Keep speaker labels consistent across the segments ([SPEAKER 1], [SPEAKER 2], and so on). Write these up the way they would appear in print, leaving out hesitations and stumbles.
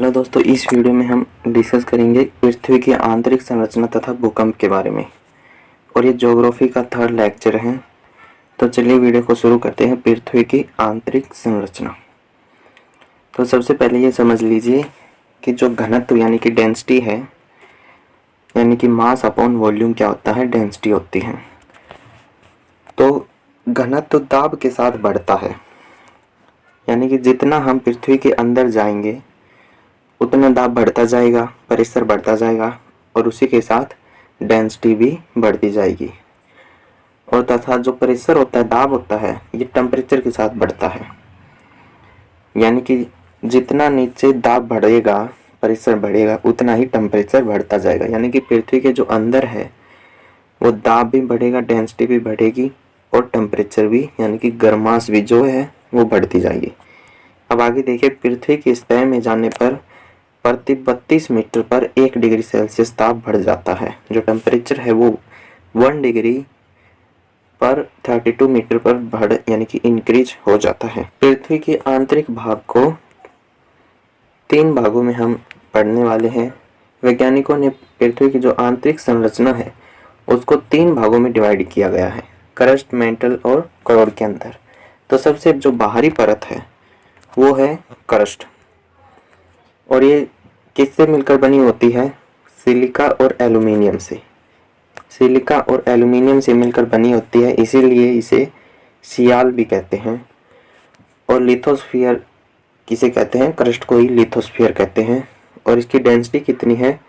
[SPEAKER 1] Hello दोस्तों, इस video में हम डिस्कस करेंगे पृथ्वी की आंतरिक संरचना तथा भूकंप के बारे में। और ये ज्योग्राफी का थर्ड लेक्चर है। तो चलिए वीडियो को शुरू करते हैं। पृथ्वी की आंतरिक संरचना। तो सबसे पहले ये समझ लीजिए कि जो घनत्व यानी कि डेंसिटी है, यानी कि मास अपॉन वॉल्यूम क्या होता है, डेंसिटी होती है। तो घनत्व दाब के साथ बढ़ता है, यानी कि जितना हम पृथ्वी के अंदर जाएंगे उतना दाब बढ़ता जाएगा, प्रेशर बढ़ता जाएगा और उसी के साथ डेंसिटी भी बढ़ती जाएगी। और तथा जो प्रेशर होता है, दाब होता है, ये टेम्परेचर के साथ बढ़ता है। यानी कि जितना नीचे दाब बढ़ेगा, प्रेशर बढ़ेगा, उतना ही टेम्परेचर बढ़ता जाएगा। यानी कि पृथ्वी के जो अंदर है वो दाब भी बढ़ेगा, डेंसिटी भी बढ़ेगी और टेम्परेचर भी यानी कि गर्माश भी जो है वो बढ़ती जाएगी। अब आगे देखिए, पृथ्वी की सतह में जाने पर प्रति 32 मीटर पर 1 डिग्री सेल्सियस ताप बढ़ जाता है। जो टेम्परेचर है वो 1 डिग्री पर 32 मीटर पर बढ़ यानी कि इंक्रीज हो जाता है। पृथ्वी के आंतरिक भाग को 3 भागों में हम पढ़ने वाले हैं। वैज्ञानिकों ने पृथ्वी की जो आंतरिक संरचना है उसको 3 भागों में डिवाइड किया गया है, क्रस्ट, मेंटल और कोर के अंदर। तो सबसे जो बाहरी परत है वो है क्रस्ट, और ये किससे मिलकर बनी होती है, सिलिका और एल्यूमिनियम से। सिलिका और एल्यूमिनियम से मिलकर बनी होती है, इसीलिए इसे सियाल भी कहते हैं। और लिथोस्फीयर किसे कहते हैं, क्रस्ट को ही लिथोस्फीयर कहते हैं। और इसकी डेंसिटी कितनी है,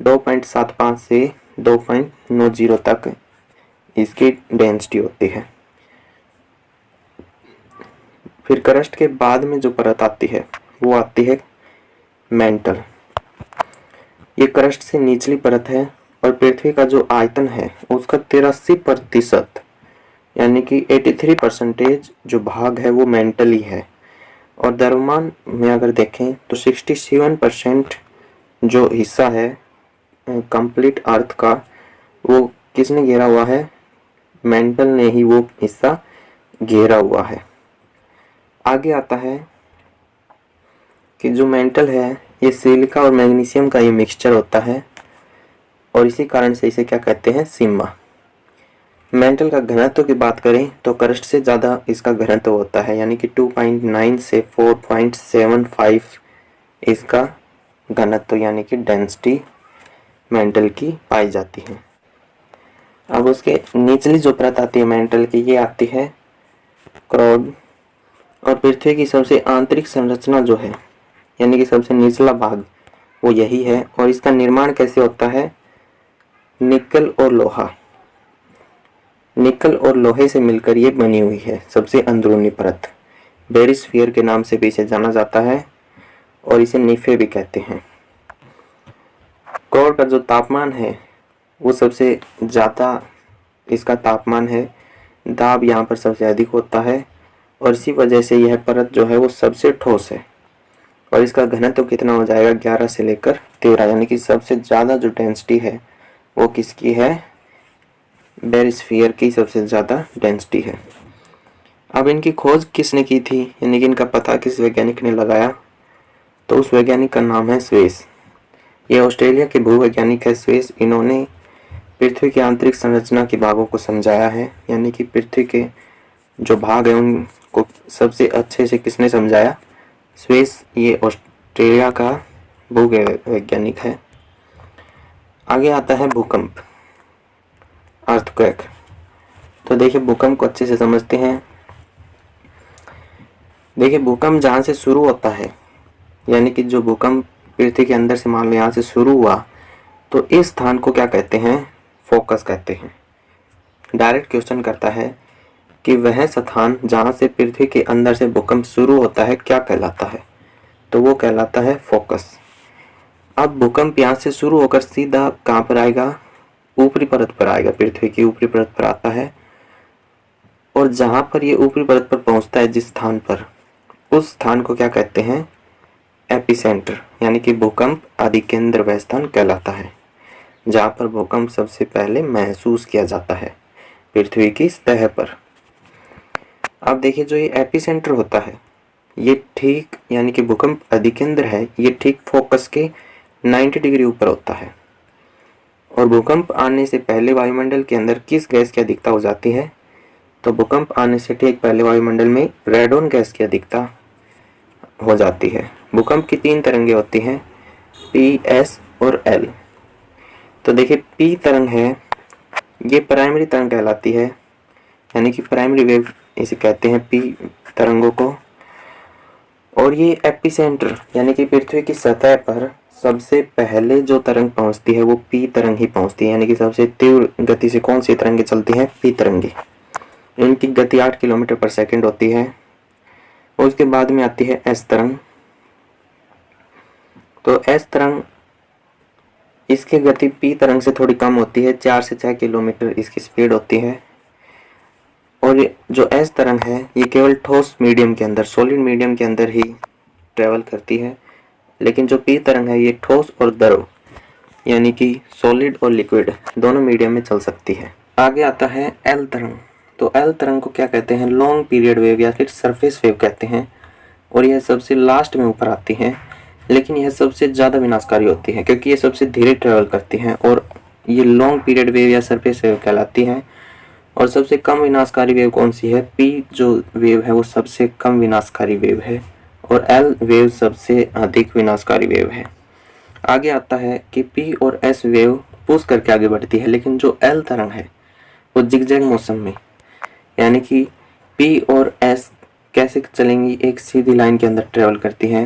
[SPEAKER 1] 2.75 से 2.90 तक इसकी डेंसिटी होती है। फिर क्रस्ट के बाद में जो परत आती है वो आती है मेंटल। ये क्रस्ट से निचली परत है और पृथ्वी का जो आयतन है उसका 83% यानी कि 83% जो भाग है वो मेंटल ही है। और द्रव्यमान में अगर देखें तो 67% जो हिस्सा है कंप्लीट अर्थ का, वो किसने घेरा हुआ है, मेंटल ने ही वो हिस्सा घेरा हुआ है। आगे आता है कि जो मेंटल है ये सिलिका और मैग्नीशियम का ये मिक्सचर होता है और इसी कारण से इसे क्या कहते हैं, सिम्मा। मेंटल का घनत्व की बात करें तो क्रस्ट से ज़्यादा इसका घनत्व होता है, यानी कि 2.9 से 4.75 इसका घनत्व यानी कि डेंसिटी मेंटल की पाई जाती है। अब उसके निचली जो परत आती है मेंटल की, ये आती है क्रोड। और पृथ्वी की सबसे आंतरिक संरचना जो है यानी कि सबसे निचला भाग वो यही है। और इसका निर्माण कैसे होता है, निकल और लोहा, निकल और लोहे से मिलकर ये बनी हुई है सबसे अंदरूनी परत। बेरिस्फीयर के नाम से भी इसे जाना जाता है और इसे नीफे भी कहते हैं। कोर का जो तापमान है वो सबसे ज़्यादा इसका तापमान है, दाब यहाँ पर सबसे अधिक होता है और इसी वजह से यह परत जो है वो सबसे ठोस है। और इसका घनत्व कितना हो जाएगा, 11 से लेकर 13, यानी कि सबसे ज़्यादा जो डेंसिटी है वो किसकी है, बेरिस्फीयर की सबसे ज़्यादा डेंसिटी है। अब इनकी खोज किसने की थी, यानी कि इनका पता किस वैज्ञानिक ने लगाया, तो उस वैज्ञानिक का नाम है स्वेस। ये ऑस्ट्रेलिया के भूवैज्ञानिक है स्वेस। इन्होंने पृथ्वी की आंतरिक संरचना के भागों को समझाया है, यानी कि पृथ्वी के जो भाग है उनको सबसे अच्छे से किसने समझाया, स्वेस। ये ऑस्ट्रेलिया का भूवैज्ञानिक है। आगे आता है भूकंप, अर्थक्वेक। तो देखिए भूकंप को अच्छे से समझते हैं। देखिए भूकंप जहाँ से शुरू होता है, यानी कि जो भूकंप पृथ्वी के अंदर से मान लो यहाँ से शुरू हुआ, तो इस स्थान को क्या कहते हैं, फोकस कहते हैं। डायरेक्ट क्वेश्चन करता है कि वह स्थान जहाँ से पृथ्वी के अंदर से भूकंप शुरू होता है क्या कहलाता है, तो वो कहलाता है फोकस। अब भूकंप यहाँ से शुरू होकर सीधा कहाँ पर आएगा, ऊपरी परत पर आएगा, पृथ्वी की ऊपरी परत पर आता है। और जहाँ पर ये ऊपरी परत पर पहुँचता है जिस स्थान पर, उस स्थान को क्या कहते हैं, एपिसेंटर, यानी कि भूकंप अधिकेंद्र वह स्थान कहलाता है जहाँ पर भूकंप सबसे पहले महसूस किया जाता है पृथ्वी की सतह पर। अब देखिए जो ये एपिसेंटर होता है ये ठीक यानी कि भूकंप अधिकेंद्र है, ये ठीक फोकस के 90 डिग्री ऊपर होता है। और भूकंप आने से पहले वायुमंडल के अंदर किस गैस की अधिकता हो जाती है? तो भूकंप आने से ठीक पहले वायुमंडल में रेडोन गैस की अधिकता हो जाती है। भूकंप की 3 तरंगें होती हैं, पी, एस और एल। तो देखिए पी तरंग है, ये प्राइमरी तरंग कहलाती है, यानी कि प्राइमरी वेव इसे कहते हैं पी तरंगों को। और ये एपिसेंटर यानी कि पृथ्वी की सतह पर सबसे पहले जो तरंग पहुंचती है वो पी तरंग ही पहुंचती है, यानी कि सबसे तीव्र गति से कौन सी तरंगें चलती हैं? पी तरंगे। इनकी गति 8 किलोमीटर पर सेकंड होती है। और उसके बाद में आती है एस तरंग। तो एस तरंग, इसकी गति पी तरंग से थोड़ी कम होती है, 4 से 6 किलोमीटर इसकी स्पीड होती है। और जो एस तरंग है ये केवल ठोस मीडियम के अंदर, सॉलिड मीडियम के अंदर ही ट्रेवल करती है। लेकिन जो पी तरंग है ये ठोस और द्रव यानी कि सॉलिड और लिक्विड दोनों मीडियम में चल सकती है। आगे आता है एल तरंग। तो एल तरंग को क्या कहते हैं? लॉन्ग पीरियड वेव या फिर सरफेस वेव कहते हैं। और यह सबसे लास्ट में ऊपर आती है, लेकिन यह सबसे ज़्यादा विनाशकारी होती है क्योंकि ये सबसे धीरे ट्रेवल करती हैं और ये लॉन्ग पीरियड वेव या सरफेस वेव कहलाती है। और सबसे कम विनाशकारी वेव कौन सी है? पी जो वेव है वो सबसे कम विनाशकारी वेव है और एल वेव सबसे अधिक विनाशकारी वेव है। आगे आता है कि पी और एस वेव पुश करके आगे बढ़ती है, लेकिन जो एल तरंग है वो जिगजैग मौसम में, यानी कि पी और एस कैसे चलेंगी? एक सीधी लाइन के अंदर ट्रेवल करती है,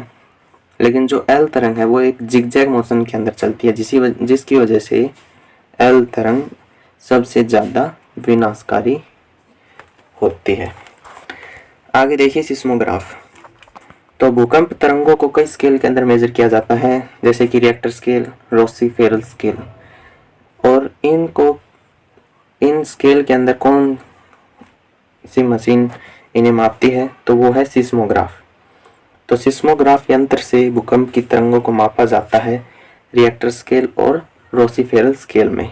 [SPEAKER 1] लेकिन जो एल तरंग है वो एक जिगजैग मौसम के अंदर चलती है, जिसकी वजह से एल तरंग सबसे ज़्यादा विनाशकारी होती है। आगे देखिए सिस्मोग्राफ। तो भूकंप तरंगों को कई स्केल के अंदर मेजर किया जाता है, जैसे कि रिएक्टर स्केल, रोसी-फेरल स्केल। और इन स्केल के अंदर कौन सी मशीन इन्हें मापती है? तो वो है सिस्मोग्राफ। तो सिस्मोग्राफ यंत्र से भूकंप की तरंगों को मापा जाता है रिएक्टर स्केल और रोसी-फेरल स्केल में।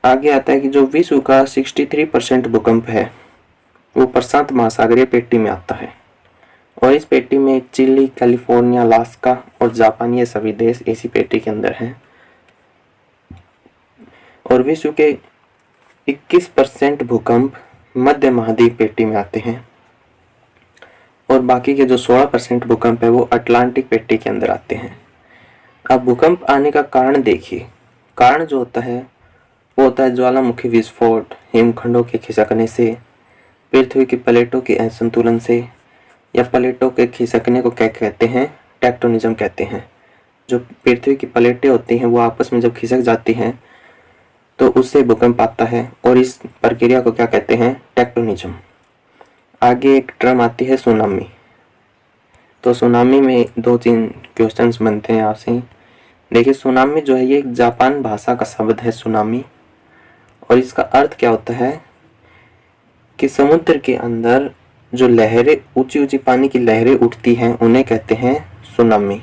[SPEAKER 1] आगे आता है कि जो विश्व का 63% भूकंप है वो प्रशांत महासागरीय पेटी में आता है। और इस पेटी में चिली, कैलिफोर्निया, अलास्का और जापान ये सभी देश इसी पेटी के अंदर हैं। और विश्व के 21% भूकंप मध्य महाद्वीप पेटी में आते हैं और बाकी के जो 16% भूकंप है वो अटलांटिक पेटी के अंदर आते हैं। अब भूकंप आने का कारण देखिए। कारण जो होता है वो होता है ज्वालामुखी विस्फोट, हिमखंडों के खिसकने से, पृथ्वी की प्लेटों के असंतुलन से, या प्लेटों के खिसकने को क्या कहते हैं? टेक्टोनिज्म कहते हैं। जो पृथ्वी की प्लेटें होती हैं वो आपस में जब खिसक जाती हैं तो उससे भूकंप आता है और इस प्रक्रिया को क्या कहते हैं? टेक्टोनिज्म। आगे एक टर्म आती है सुनामी। तो सुनामी में 2-3 क्वेश्चंस बनते हैं आपसे। देखिए सुनामी जो है ये एक जापान भाषा का शब्द है सुनामी, और इसका अर्थ क्या होता है कि समुद्र के अंदर जो लहरें, ऊंची ऊंची पानी की लहरें उठती हैं उन्हें कहते हैं सुनामी।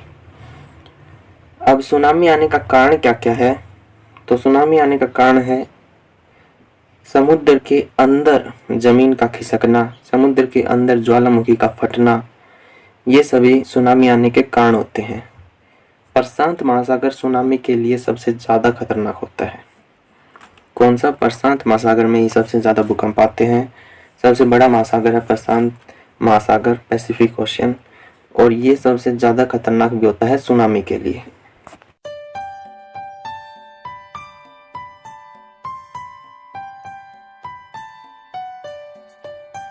[SPEAKER 1] अब सुनामी आने का कारण क्या क्या है? तो सुनामी आने का कारण है समुद्र के अंदर जमीन का खिसकना, समुद्र के अंदर ज्वालामुखी का फटना, ये सभी सुनामी आने के कारण होते हैं। प्रशांत महासागर सुनामी के लिए सबसे ज़्यादा खतरनाक होता है। कौन सा? प्रशांत महासागर में ही सबसे ज़्यादा भूकंप आते हैं। सबसे बड़ा महासागर है प्रशांत महासागर, पैसिफिक ओशियन, और ये सबसे ज़्यादा खतरनाक भी होता है सुनामी के लिए।